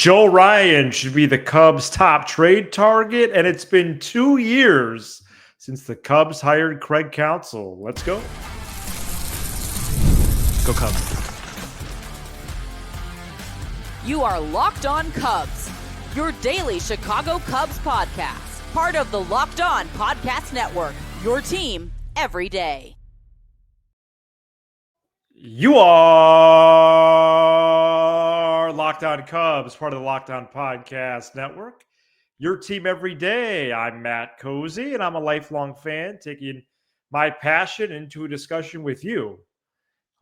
Joe Ryan should be the Cubs' top trade target, and it's been 2 years since the Cubs hired Craig Counsell. Let's go. Go Cubs. You are Locked On Cubs, your daily Chicago Cubs podcast, part of the Locked On Podcast Network, your team every day. You are Locked On Cubs, part of the Locked On Podcast Network, your team every day. I'm Matt Cozy, and I'm a lifelong fan, taking my passion into a discussion with you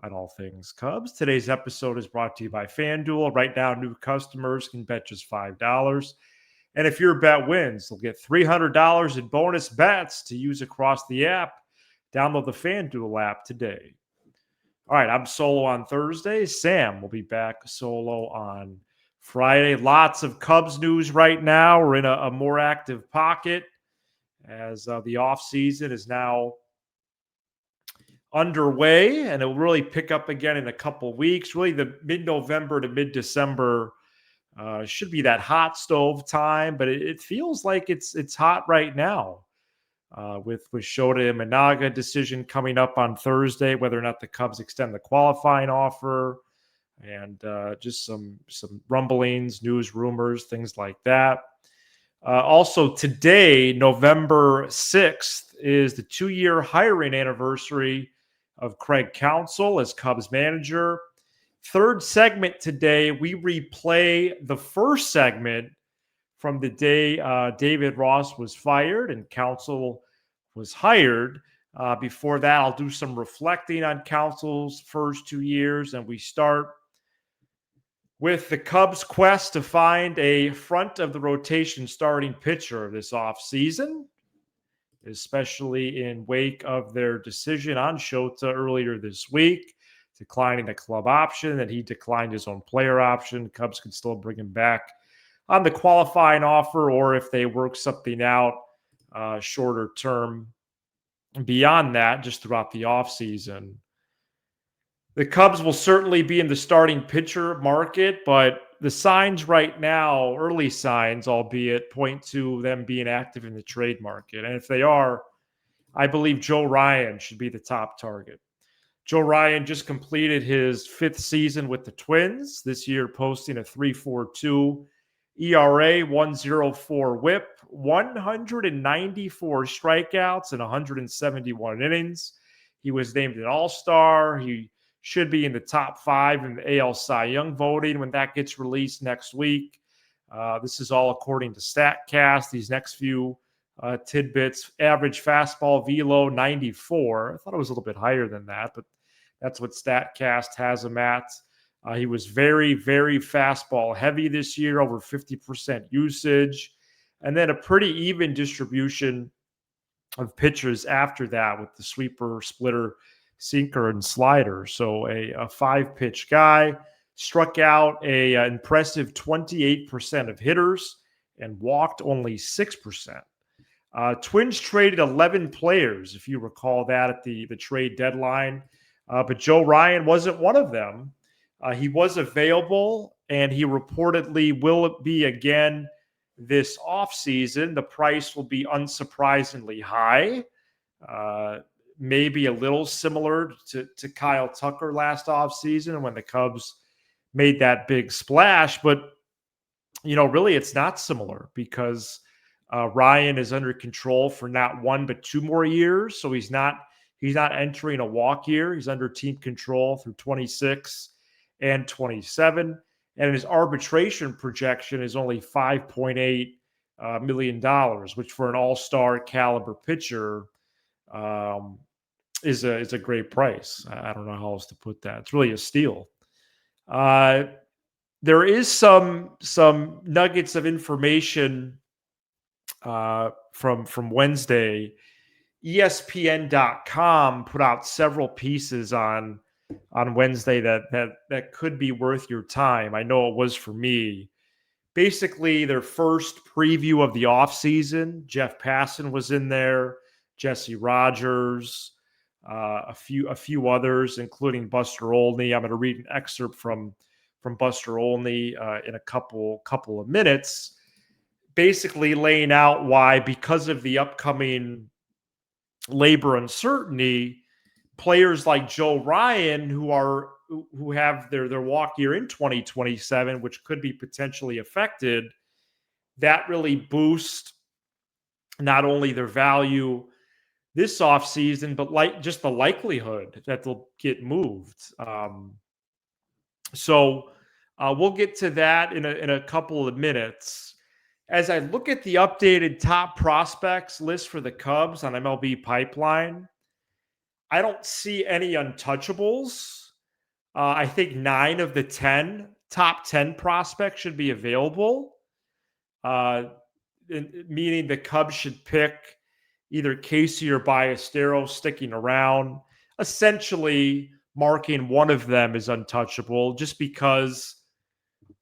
on all things Cubs. Today's episode is brought to you by FanDuel. Right now, new customers can bet just $5. And if your bet wins, they'll get $300 in bonus bets to use across the app. Download the FanDuel app today. All right, I'm solo on Thursday. Sam will be back solo on Friday. Lots of Cubs news right now. We're in a more active pocket as the offseason is now underway, and it will really pick up again in a couple weeks. Really, the mid-November to mid-December should be that hot stove time, but it feels like it's hot right now. With Shota Imanaga decision coming up on Thursday, whether or not the Cubs extend the qualifying offer, and just some rumblings, news, rumors, things like that. Also today, November 6th, is the 2-year hiring anniversary of Craig Counsell as Cubs manager. Third segment today, we replay the first segment from the day David Ross was fired and Counsell was hired. Before that, I'll do some reflecting on Counsell's first 2 years, and we start with the Cubs' quest to find a front of the rotation starting pitcher this offseason, especially in wake of their decision on Shota earlier this week, declining the club option, and he declined his own player option. Cubs can still bring him back on the qualifying offer, or if they work something out shorter term beyond that, just throughout the offseason. The Cubs will certainly be in the starting pitcher market, but the signs right now, early signs, albeit, point to them being active in the trade market. And if they are, I believe Joe Ryan should be the top target. Joe Ryan just completed his 5th season with the Twins, this year posting a 3.42 ERA, 1.04 whip, 194 strikeouts, and 171 innings. He was named an All-Star. He should be in the top 5 in the AL Cy Young voting when that gets released next week. This is all according to StatCast. These next few tidbits: average fastball velo 94. I thought it was a little bit higher than that, but that's what StatCast has him at. He was very, very fastball heavy this year, over 50% usage, and then a pretty even distribution of pitches after that with the sweeper, splitter, sinker, and slider. So a 5-pitch guy, struck out a impressive 28% of hitters and walked only 6%. Twins traded 11 players, if you recall that, at the trade deadline, but Joe Ryan wasn't one of them. He was available, and he reportedly will be again this offseason. The price will be unsurprisingly high, maybe a little similar to Kyle Tucker last offseason when the Cubs made that big splash. But, really it's not similar because Ryan is under control for not 1 but 2 more years. So he's not entering a walk year. He's under team control through 26 and 27. And his arbitration projection is only $5.8 million, which for an all-star caliber pitcher is a great price. I don't know how else to put that. It's really a steal. There is some nuggets of information from Wednesday. ESPN.com put out several pieces on Wednesday that could be worth your time. I know it was for me. Basically, their first preview of the offseason, Jeff Passan was in there, Jesse Rogers, a few others, including Buster Olney. I'm going to read an excerpt from from Buster Olney in a couple of minutes, basically laying out why, because of the upcoming labor uncertainty, players like Joe Ryan, who have their walk year in 2027, which could be potentially affected, that really boosts not only their value this offseason, but just the likelihood that they'll get moved. So we'll get to that in a couple of minutes. As I look at the updated top prospects list for the Cubs on MLB Pipeline, I don't see any untouchables. I think 9 of the top 10 prospects should be available, meaning the Cubs should pick either Casey or Ballesteros sticking around, essentially marking one of them as untouchable just because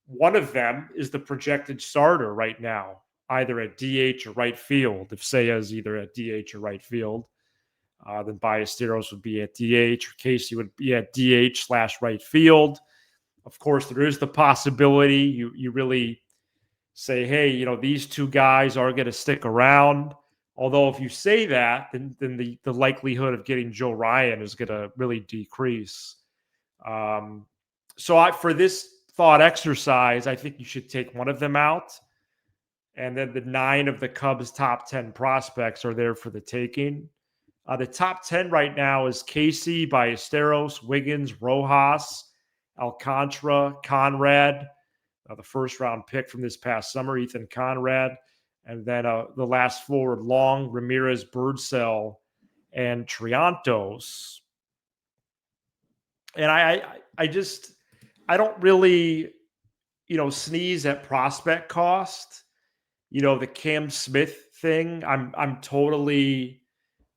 one of them is the projected starter right now, either at DH or right field. If Seiya is either at DH or right field, then Ballesteros would be at DH, or Casey would be at DH/right field. Of course, there is the possibility you really say, hey, these two guys are going to stick around. Although if you say that, then the likelihood of getting Joe Ryan is going to really decrease. So for this thought exercise, I think you should take one of them out. And then the 9 of the Cubs' top 10 prospects are there for the taking. The top 10 right now is Casey, Ballesteros, Wiggins, Rojas, Alcantara, Conrad, the first-round pick from this past summer, Ethan Conrad, and then the last forward, Long, Ramirez, Birdsell, and Triantos. And I don't really, sneeze at prospect cost. The Cam Smith thing, I'm totally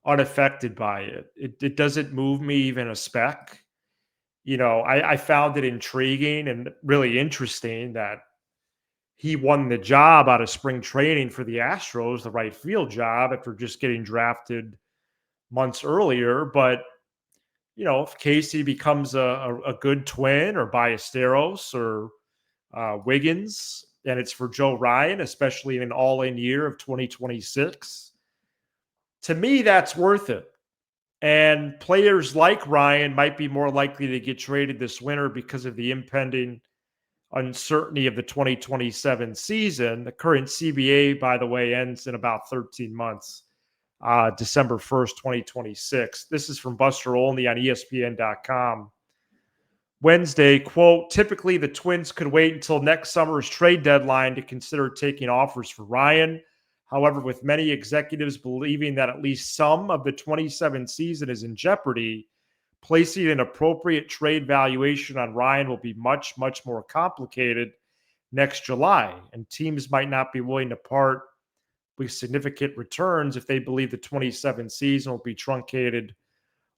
unaffected by it. It doesn't move me even a speck. I found it intriguing and really interesting that he won the job out of spring training for the Astros, the right field job, after just getting drafted months earlier. But, if Casey becomes a good twin, or Ballesteros or Wiggins, and it's for Joe Ryan, especially in an all-in year of 2026, to me, that's worth it. And players like Ryan might be more likely to get traded this winter because of the impending uncertainty of the 2027 season. The current CBA, by the way, ends in about 13 months, December 1st, 2026. This is from Buster Olney on ESPN.com. Wednesday, quote, typically the Twins could wait until next summer's trade deadline to consider taking offers for Ryan. However, with many executives believing that at least some of the 27 season is in jeopardy, placing an appropriate trade valuation on Ryan will be much, much more complicated next July, and teams might not be willing to part with significant returns if they believe the 27 season will be truncated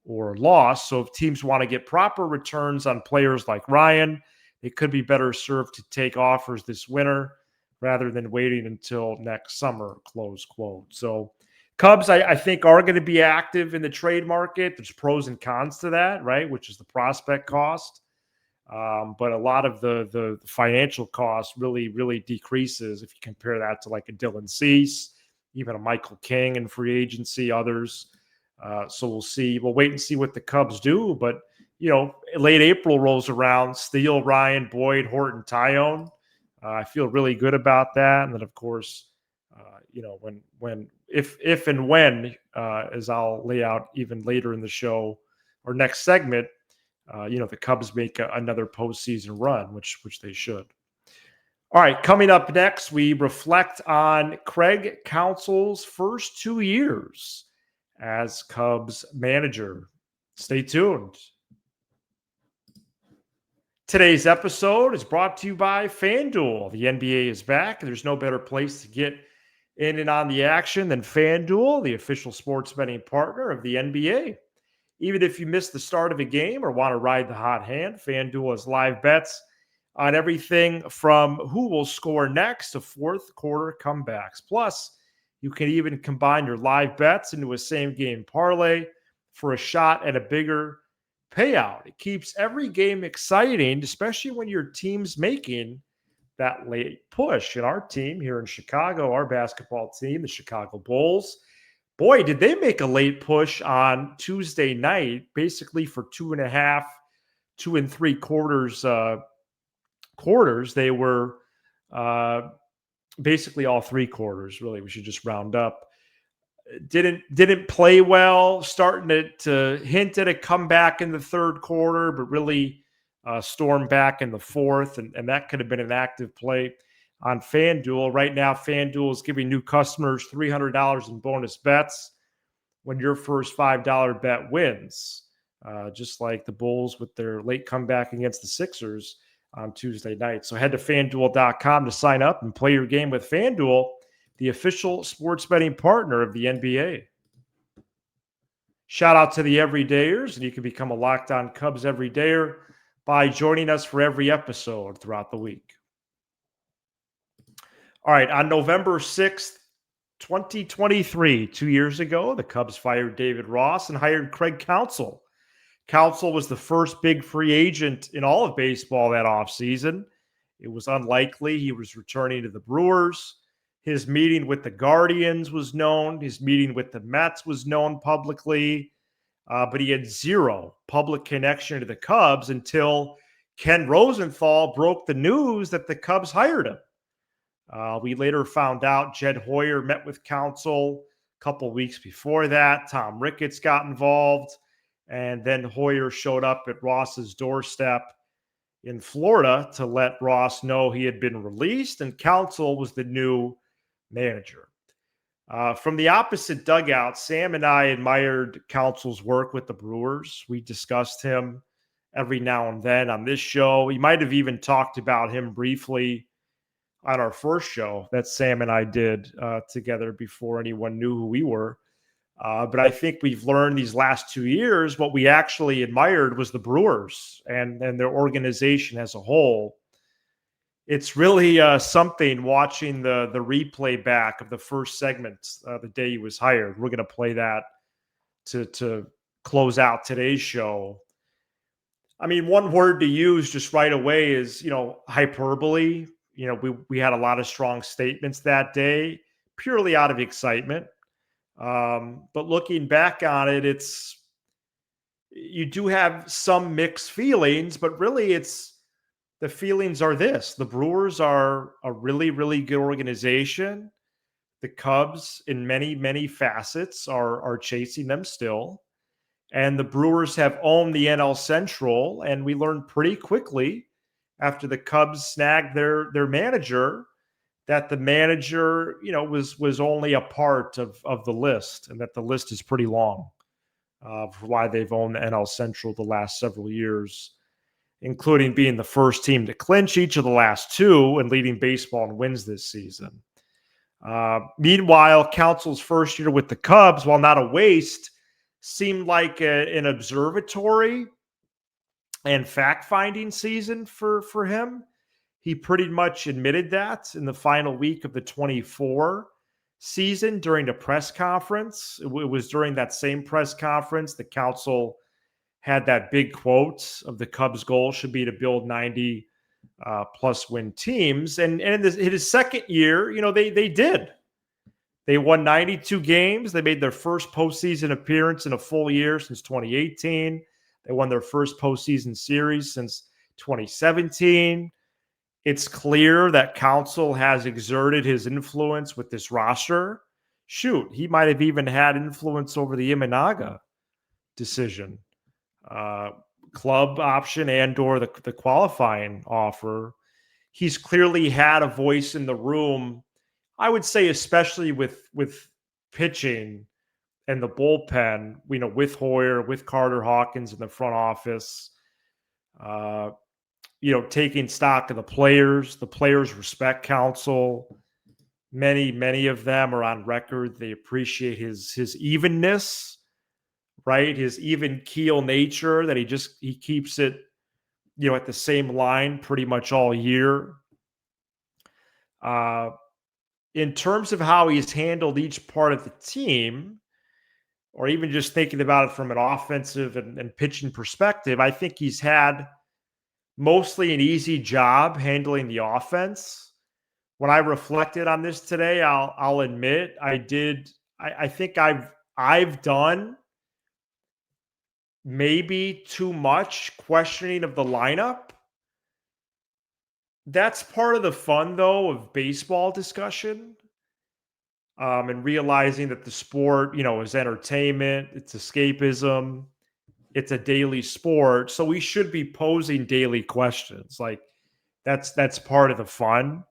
or lost. So if teams want to get proper returns on players like Ryan, they could be better served to take offers this winter rather than waiting until next summer, close quote. So Cubs, I think, are going to be active in the trade market. There's pros and cons to that, right? Which is the prospect cost. But a lot of the financial cost really, really decreases if you compare that to like a Dylan Cease, even a Michael King in free agency, others. So we'll see. We'll wait and see what the Cubs do. But, late April rolls around, Steele, Ryan, Boyd, Horton, Tyone. I feel really good about that. And then, of course, if and when, as I'll lay out even later in the show or next segment, the Cubs make another postseason run, which they should. All right, coming up next, we reflect on Craig Counsell's first 2 years as Cubs manager. Stay tuned. Today's episode is brought to you by FanDuel. The NBA is back, and there's no better place to get in and on the action than FanDuel, the official sports betting partner of the NBA. Even if you missed the start of a game or want to ride the hot hand, FanDuel has live bets on everything from who will score next to fourth quarter comebacks. Plus, you can even combine your live bets into a same game parlay for a shot at a bigger payout. It keeps every game exciting, especially when your team's making that late push. And our team here in Chicago, our basketball team, the Chicago Bulls, boy, did they make a late push on Tuesday night, basically for 2.5, 2 3/4 quarters. They were basically all 3 quarters, really. We should just round up. Didn't play well, starting to hint at a comeback in the third quarter, but really stormed back in the fourth, and that could have been an active play on FanDuel. Right now, FanDuel is giving new customers $300 in bonus bets when your first $5 bet wins, just like the Bulls with their late comeback against the Sixers on Tuesday night. So head to FanDuel.com to sign up and play your game with FanDuel, the official sports betting partner of the NBA. Shout out to the everydayers, and you can become a Locked On Cubs everydayer by joining us for every episode throughout the week. All right, on November 6th, 2023, 2 years ago, the Cubs fired David Ross and hired Craig Counsell. Counsell was the first big free agent in all of baseball that offseason. It was unlikely he was returning to the Brewers. His meeting with the Guardians was known. His meeting with the Mets was known publicly, but he had zero public connection to the Cubs until Ken Rosenthal broke the news that the Cubs hired him. We later found out Jed Hoyer met with Counsell a couple weeks before that. Tom Ricketts got involved, and then Hoyer showed up at Ross's doorstep in Florida to let Ross know he had been released, and Counsell was the new manager. From the opposite dugout, Sam and I admired Counsell's work with the Brewers. We discussed him every now and then on this show. We might have even talked about him briefly on our first show that Sam and I did together before anyone knew who we were. But I think we've learned these last 2 years what we actually admired was the Brewers and their organization as a whole. It's really something watching the replay back of the first segment the day he was hired. We're going to play that to close out today's show. I mean, one word to use just right away is, hyperbole. We had a lot of strong statements that day, purely out of excitement. But looking back on it, you do have some mixed feelings, but really the feelings are this: the Brewers are a really, really good organization. The Cubs, in many, many facets, are chasing them still. And the Brewers have owned the NL Central, and we learned pretty quickly after the Cubs snagged their manager that the manager, was only a part of the list, and that the list is pretty long for why they've owned the NL Central the last several years, including being the first team to clinch each of the last two and leading baseball in wins this season. Meanwhile, Counsell's first year with the Cubs, while not a waste, seemed like an observatory and fact-finding season for him. He pretty much admitted that in the final week of the 24 season during the press conference. It was during that same press conference that Counsell had that big quote of the Cubs' goal should be to build 90 plus win teams. And in his second year, they did. They won 92 games. They made their first postseason appearance in a full year since 2018. They won their first postseason series since 2017. It's clear that Counsell has exerted his influence with this roster. Shoot, he might have even had influence over the Imanaga decision, club option and/or the qualifying offer. He's clearly had a voice in the room, I would say, especially with pitching and the bullpen, with Hoyer, with Carter Hawkins in the front office, taking stock of the players. The players respect Counsell. Many of them are on record. They appreciate his evenness, right? His even keel nature, that he keeps it, at the same line pretty much all year. In terms of how he's handled each part of the team, or even just thinking about it from an offensive and pitching perspective, I think he's had mostly an easy job handling the offense. When I reflected on this today, I'll admit I did. I think I've done maybe too much questioning of the lineup. That's part of the fun, though, of baseball discussion, and realizing that the sport, is entertainment, it's escapism, it's a daily sport. So we should be posing daily questions. Like that's part of the fun.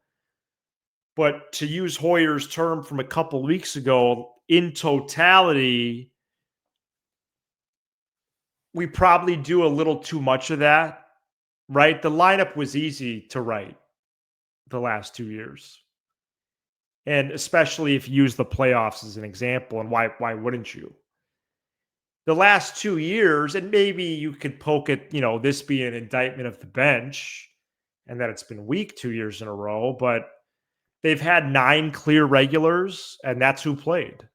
But to use Hoyer's term from a couple weeks ago, in totality, we probably do a little too much of that, right? The lineup was easy to write the last 2 years. And especially if you use the playoffs as an example, and why wouldn't you? The last 2 years, and maybe you could poke at, this being an indictment of the bench and that it's been weak 2 years in a row, but they've had 9 clear regulars, and that's who played.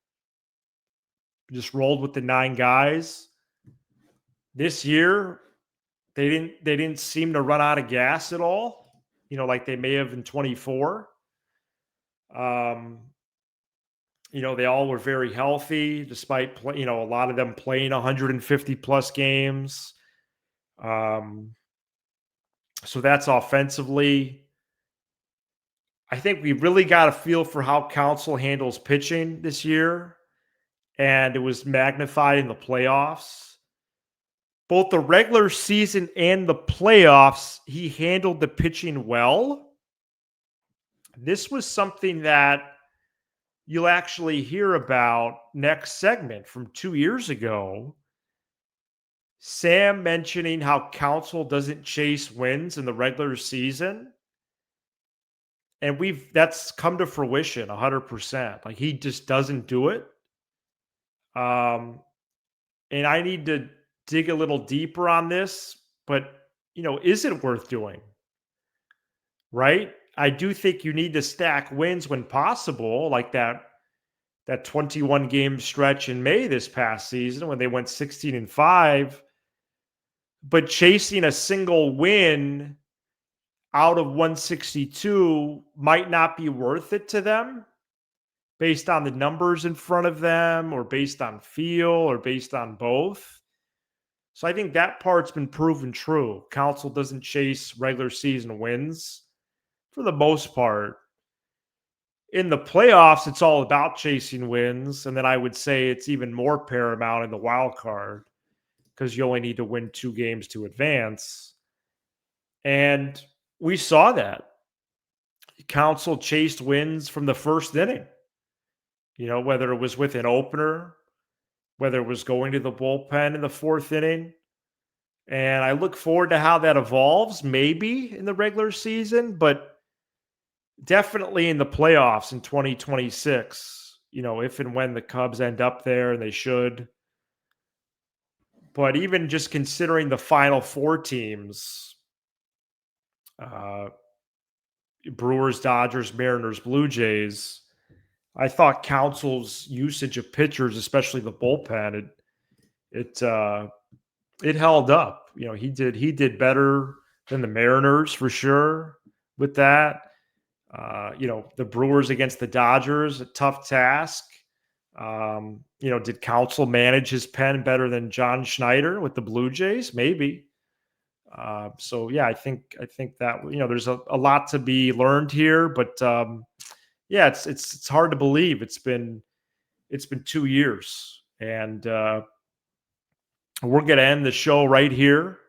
Just rolled with the 9 guys. This year, they didn't seem to run out of gas at all, like they may have in 24. They all were very healthy despite a lot of them playing 150 plus games. So that's offensively. I think we really got a feel for how Counsell handles pitching this year, and it was magnified in the playoffs. Both the regular season and the playoffs, he handled the pitching well. This was something that you'll actually hear about next segment from 2 years ago. Sam mentioning how Counsell doesn't chase wins in the regular season. And that's come to fruition 100%. Like he just doesn't do it. And I need to dig a little deeper on this, but is it worth doing? Right? I do think you need to stack wins when possible, like that 21 game stretch in May this past season when they went 16-5. But chasing a single win out of 162 might not be worth it to them based on the numbers in front of them, or based on feel, or based on both. So I think that part's been proven true. Counsell doesn't chase regular season wins for the most part. In the playoffs, it's all about chasing wins. And then I would say it's even more paramount in the wild card because you only need to win 2 games to advance. And we saw that. Counsell chased wins from the first inning, whether it was with an opener, whether it was going to the bullpen in the 4th inning. And I look forward to how that evolves, maybe in the regular season, but definitely in the playoffs in 2026, if and when the Cubs end up there, and they should. But even just considering the final 4 teams, Brewers, Dodgers, Mariners, Blue Jays, I thought Counsell's usage of pitchers, especially the bullpen, it held up. He did better than the Mariners for sure with that. The Brewers against the Dodgers, a tough task. Did Counsell manage his pen better than John Schneider with the Blue Jays? Maybe. So yeah, I think that there's a lot to be learned here, but yeah, it's hard to believe it's been 2 years, and we're going to end the show right here.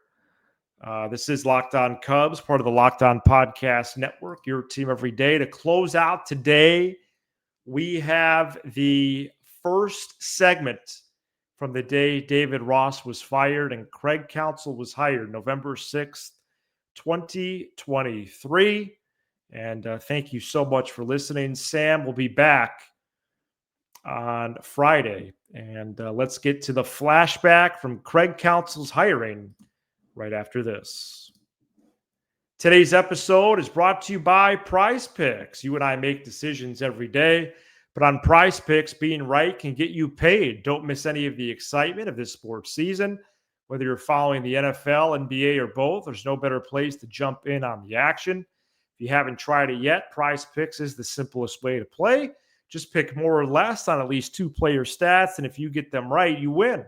This is Locked On Cubs, part of the Locked On Podcast Network, your team every day. To close out today, we have the first segment from the day David Ross was fired and Craig Counsell was hired, November 6th, 2023. And thank you so much for listening. Sam will be back on Friday. And let's get to the flashback from Craig Counsell's hiring right after this. Today's episode is brought to you by Prize Picks. You and I make decisions every day. But on Prize Picks, being right can get you paid. Don't miss any of the excitement of this sports season. Whether you're following the NFL, NBA, or both, there's no better place to jump in on the action. If you haven't tried it yet, Prize Picks is the simplest way to play. Just pick more or less on at least 2 player stats, and if you get them right, you win. It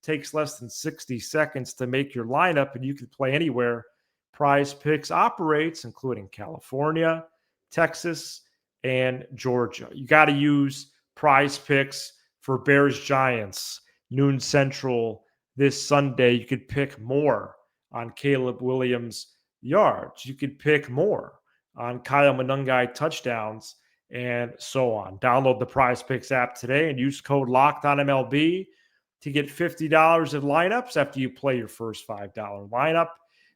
takes less than 60 seconds to make your lineup, and you can play anywhere Prize Picks operates, including California, Texas, and Georgia. You got to use Prize Picks for Bears Giants, noon Central this Sunday. You could pick more on Caleb Williams yards. You could pick more on Kyle Monangai touchdowns, and so on. Download the Prize Picks app today and use code LOCKEDONMLB to get $50 in lineups after you play your first $5 lineup.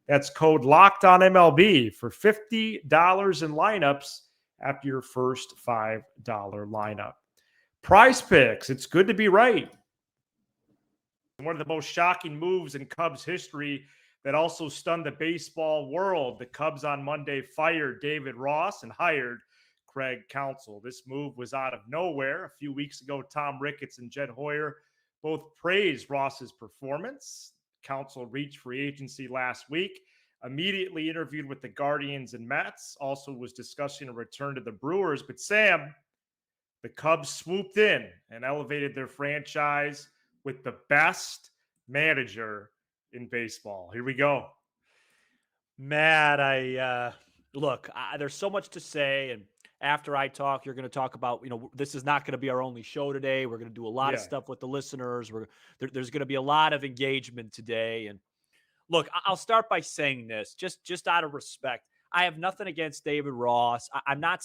That's code LOCKEDONMLB for $50 in lineups after your first $5 lineup. Prize Picks, it's good to be right. One of the most shocking moves in Cubs history that also stunned the baseball world. The Cubs on Monday fired David Ross and hired Craig Counsell. This move was out of nowhere. A few weeks ago, Tom Ricketts and Jed Hoyer both praised Ross's performance. Counsell reached free agency last week, immediately interviewed with the Guardians and Mets, also was discussing a return to the Brewers. But Sam, the Cubs swooped in and elevated their franchise with the best manager in baseball. Here we go. Matt, there's so much to say, and after I talk, you're going to talk about, this is not going to be our only show today. We're going to do a lot of stuff with the listeners. There's going to be a lot of engagement today. And look, I'll start by saying this, just out of respect. I have nothing against David Ross. I'm not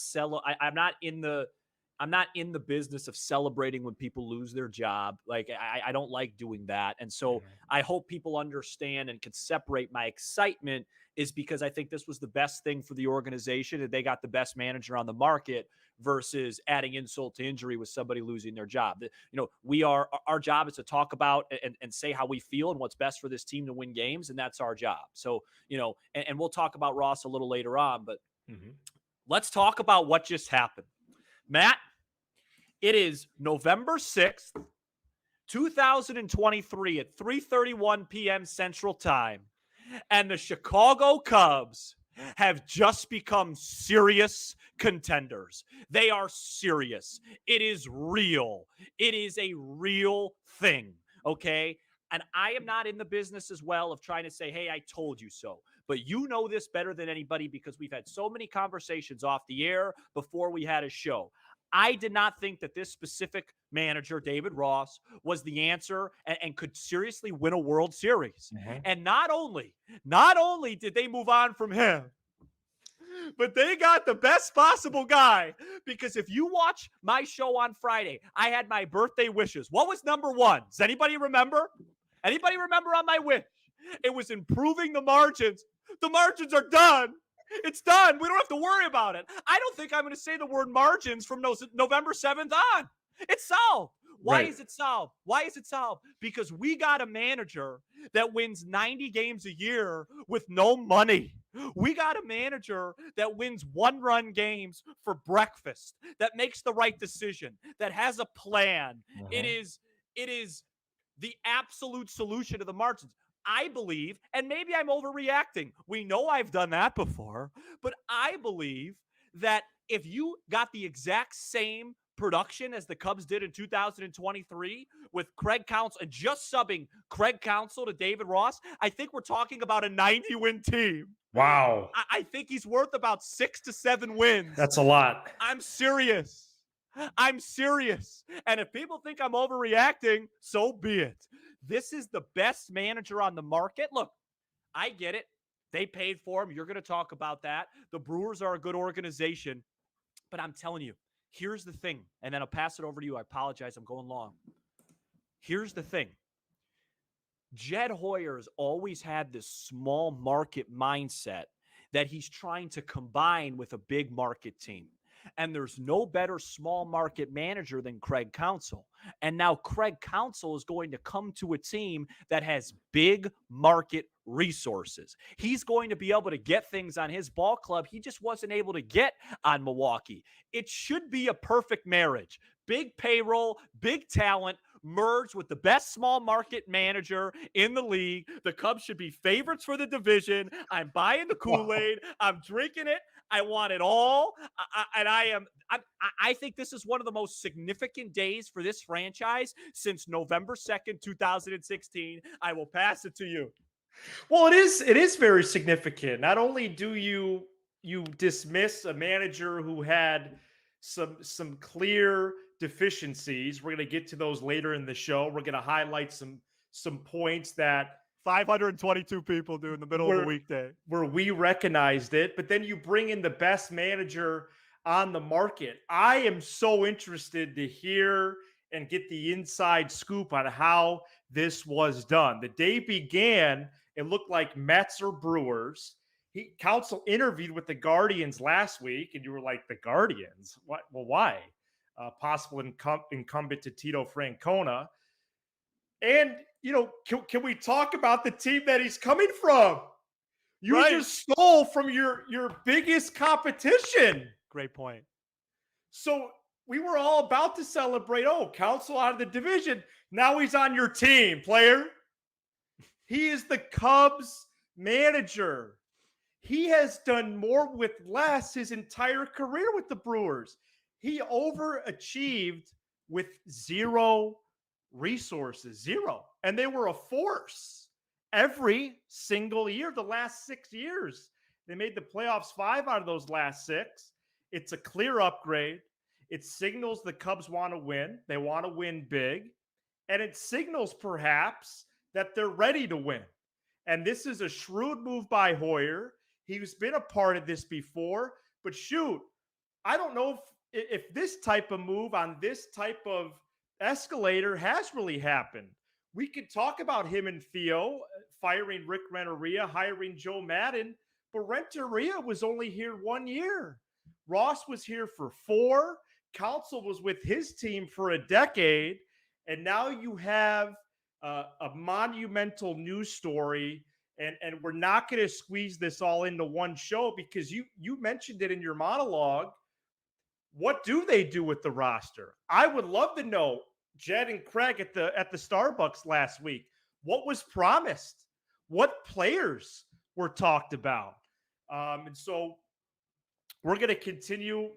in the business of celebrating when people lose their job. Like, I don't like doing that. And so I hope people understand and can separate my excitement is because I think this was the best thing for the organization, and they got the best manager on the market versus adding insult to injury with somebody losing their job. Our job is to talk about and say how we feel and what's best for this team to win games. And that's our job. So, and we'll talk about Ross a little later on, but let's talk about what just happened. Matt, it is November 6th, 2023 at 3:31 p.m. Central Time, and the Chicago Cubs have just become serious contenders. They are serious. It is real. It is a real thing, okay? And I am not in the business as well of trying to say, hey, I told you so. But you know this better than anybody because we've had so many conversations off the air before we had a show. I did not think that this specific manager, David Ross, was the answer and could seriously win a World Series. And not only did they move on from him, but they got the best possible guy. Because if you watch my show on Friday, I had my birthday wishes. What was number one? Does anybody remember? Anybody remember on my wish? It was improving the margins. The margins are done. It's done. We don't have to worry about it. I don't think I'm going to say the word margins from November 7th on. It's solved. Why is it solved? Why is it solved? Because we got a manager that wins 90 games a year with no money. We got a manager that wins one-run games for breakfast, that makes the right decision, that has a plan. It is the absolute solution to the margins. I believe, and maybe I'm overreacting. We know I've done that before, but I believe that if you got the exact same production as the Cubs did in 2023 with Craig Counsell and just subbing Craig Counsell to David Ross, I think we're talking about a 90-win team. Wow. I think he's worth about 6 to 7 wins. That's a lot. I'm serious. And if people think I'm overreacting, so be it. This is the best manager on the market. Look, I get it. They paid for him. You're going to talk about that. The Brewers are a good organization. But I'm telling you, here's the thing. And then I'll pass it over to you. I apologize. I'm going long. Here's the thing. Jed Hoyer's always had this small market mindset that he's trying to combine with a big market team. And there's no better small market manager than Craig Counsell. And now Craig Counsell is going to come to a team that has big market resources. He's going to be able to get things on his ball club he just wasn't able to get on Milwaukee. It should be a perfect marriage. Big payroll, big talent, merged with the best small market manager in the league. The Cubs should be favorites for the division. I'm buying the Kool-Aid. I'm drinking it. I want it all. I think this is one of the most significant days for this franchise since November 2nd, 2016. I will pass it to you. Well, it is very significant. Not only do you dismiss a manager who had some clear deficiencies. We're going to get to those later in the show. We're going to highlight some points that 522 people do in the middle of a weekday where we recognized it, but then you bring in the best manager on the market. I am so interested to hear and get the inside scoop on how this was done. The day began, it looked like Mets or Brewers. Counsell interviewed with the Guardians last week, and you were like, the Guardians? What? Well, why? Possible incumbent to Tito Francona. And, can we talk about the team that he's coming from? You just stole from your biggest competition. Great point. So we were all about to celebrate, Counsell out of the division. Now he's on your team, player. He is the Cubs manager. He has done more with less his entire career with the Brewers. He overachieved with zero resources, zero. And they were a force every single year, the last 6 years. They made the playoffs 5 out of those last 6. It's a clear upgrade. It signals the Cubs want to win. They want to win big. And it signals perhaps that they're ready to win. And this is a shrewd move by Hoyer. He's been a part of this before. But shoot, I don't know if this type of move on this type of escalator has really happened. We could talk about him and Theo firing Rick Renteria, hiring Joe Madden, but Renteria was only here 1 year. Ross was here for 4. Counsell was with his team for a decade. And now you have a monumental news story. And we're not going to squeeze this all into one show because you mentioned it in your monologue. What do they do with the roster? I would love to know. Jed and Craig at the Starbucks last week. What was promised? What players were talked about? And so we're going to continue,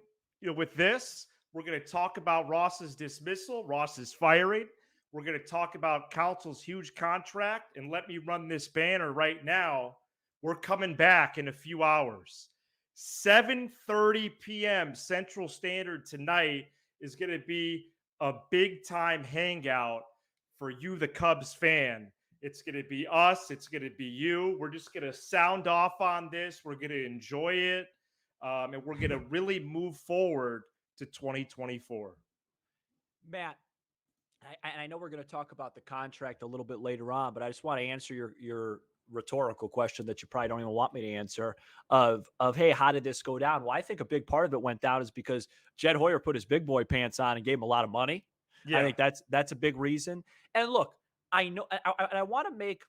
with this. We're going to talk about Ross's dismissal, Ross's firing. We're going to talk about Counsell's huge contract. And let me run this banner right now. We're coming back in a few hours. 7:30 p.m. Central Standard tonight is going to be a big-time hangout for you, the Cubs fan. It's going to be us. It's going to be you. We're just going to sound off on this. We're going to enjoy it. And we're going to really move forward to 2024. Matt, I know we're going to talk about the contract a little bit later on, but I just want to answer your rhetorical question that you probably don't even want me to answer of hey, how did this go down? Well, I think a big part of it went down is because Jed Hoyer put his big boy pants on and gave him a lot of money. Yeah. I think that's a big reason. And look, I know, I want to make,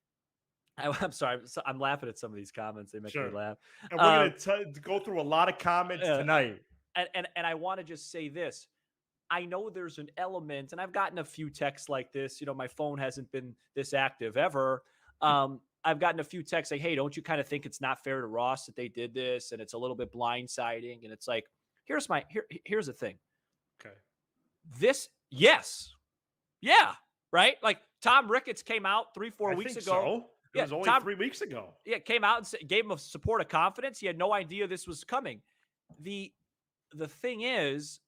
I'm sorry, I'm laughing at some of these comments. They make me laugh. And we're going to go through a lot of comments tonight. And I want to just say this. I know there's an element, and I've gotten a few texts like this. My phone hasn't been this active ever. I've gotten a few texts like, hey, don't you kind of think it's not fair to Ross that they did this? And it's a little bit blindsiding. And it's like, here's the thing. Okay. Yes. Yeah. Right. Like Tom Ricketts came out 3-4 weeks ago. So. It was only 3 weeks ago. Yeah. Came out and gave him a support of confidence. He had no idea this was coming. The thing is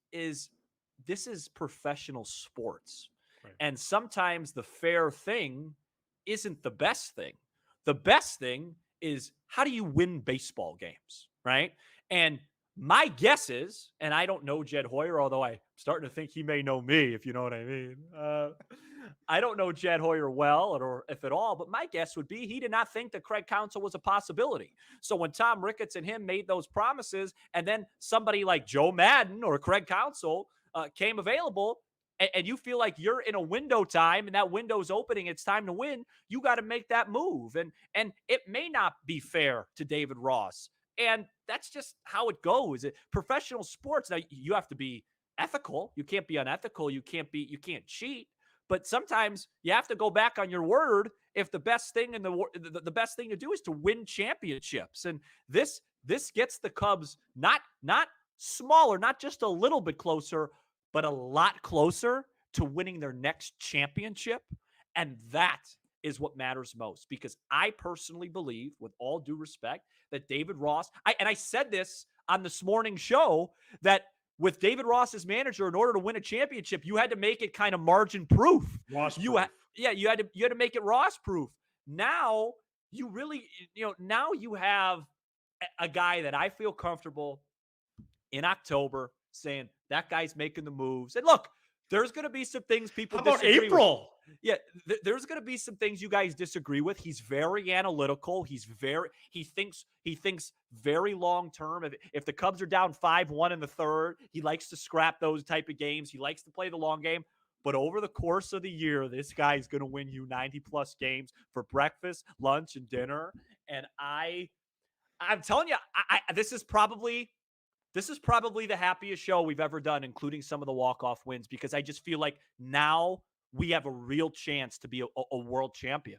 this is professional sports. Right. And sometimes the fair thing isn't the best thing. The best thing is, how do you win baseball games, right? And my guess is, and I don't know Jed Hoyer, although I'm starting to think he may know me, if you know what I mean. I don't know Jed Hoyer well or if at all, but my guess would be he did not think that Craig Counsell was a possibility. So when Tom Ricketts and him made those promises, and then somebody like Joe Madden or Craig Counsell came available, and you feel like you're in a window time and that window's opening, it's time to win, you got to make that move. And it may not be fair to David Ross. And that's just how it goes. Professional sports, now you have to be ethical. You can't be unethical. You can't cheat. But sometimes you have to go back on your word if the best thing in the best thing to do is to win championships. And this gets the Cubs not smaller, not just a little bit closer, but a lot closer to winning their next championship. And that is what matters most, because I personally believe, with all due respect, that David Ross, I said this on this morning show, that with David Ross as manager, in order to win a championship, you had to make it kind of margin proof. You had to make it Ross proof. Now you really, now you have a guy that I feel comfortable in October saying that guy's making the moves. And look, there's going to be some things people How about disagree April? with. Yeah, there's going to be some things you guys disagree with. He's very analytical. He thinks very long term. If the Cubs are down 5-1 in the third, he likes to scrap those type of games. He likes to play the long game. But over the course of the year, this guy is going to win you 90+ games for breakfast, lunch, and dinner. And I'm telling you, this is probably the happiest show we've ever done, including some of the walk-off wins, because I just feel like now we have a real chance to be a world champion.